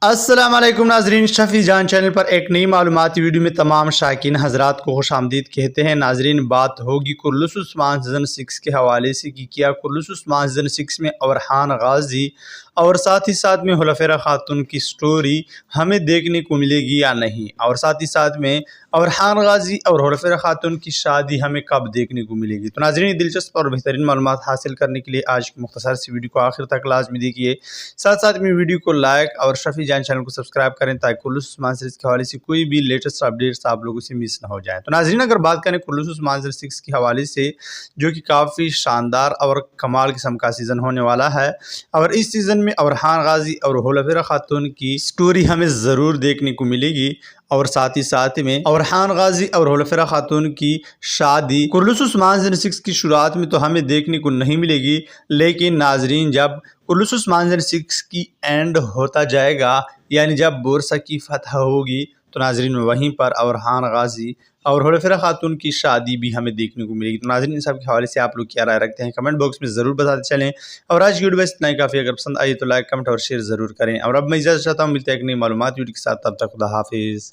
अस्सलाम वालेकुम नाजरीन, शफ़ी जान चैनल पर एक नई मालूमाती वीडियो में तमाम शायकीन हज़रात को खुशामदीद कहते हैं। नाजरीन, बात होगी कुर्रलुस उस्मान सीज़न 6 के हवाले से कि क्या कुर्रलुस उस्मान सीज़न 6 में अरहान गाज़ी और साथ ही साथ में हुलफ़ा खातून की स्टोरी हमें देखने को मिलेगी या नहीं, और साथ ही साथ में अरहान गाज़ी और हुलफ़ा खातून की शादी हमें कब देखने को मिलेगी। तो नाजरीन, दिलचस्प और बेहतरीन मालूमात हासिल करने के लिए आज की मुख्तसर सी वीडियो को आखिर तक लाजमी देखिए। साथ साथ में वीडियो को लाइक और शफ़ी जान चैनल को सब्सक्राइब करें ताकि कुर्रलुस उस्मान सीरीज़ के हवाले से कोई भी लेटेस्ट अपडेट्स आप लोगों से मिस ना हो जाए। तो नाज़रीन, अगर बात करें कुर्रलुस उस्मान सीरीज़ 6 के हवाले से, जो कि काफ़ी शानदार और कमाल किस्म का सीज़न होने वाला है, और इस सीज़न में अरहान गाज़ी और हुलफ़ा खातून की स्टोरी हमें ज़रूर देखने को मिलेगी, और साथ ही साथ में अरहान गाज़ी और हुलफ़ा खातून की शादी कुर्रलुस उस्मान सीज़न 6 की शुरुआत में तो हमें देखने को नहीं मिलेगी। लेकिन नाजरीन, जब कुर्रलुस उस्मान सीज़न 6 की एंड होता जाएगा, यानी जब बोरसा की फतह होगी, तो नाजरीन वहीं पर अरहान गाज़ी और हुलफ़ा खातून की शादी भी हमें देखने को मिलेगी। तो नाजरीन, इन सब के हवाले से आप लोग क्या राय रखते हैं, कमेंट बॉक्स में ज़रूर बताते चलें। और आज की वीडियो बस इतना ही काफ़ी। अगर पसंद आई तो लाइक, कमेंट और शेयर ज़रूर करें। और अब मैं इजाज़त चाहता हूँ, मिलते हैं एक नई मालूमात वीडियो के साथ। तब तक खुदा हाफिज़।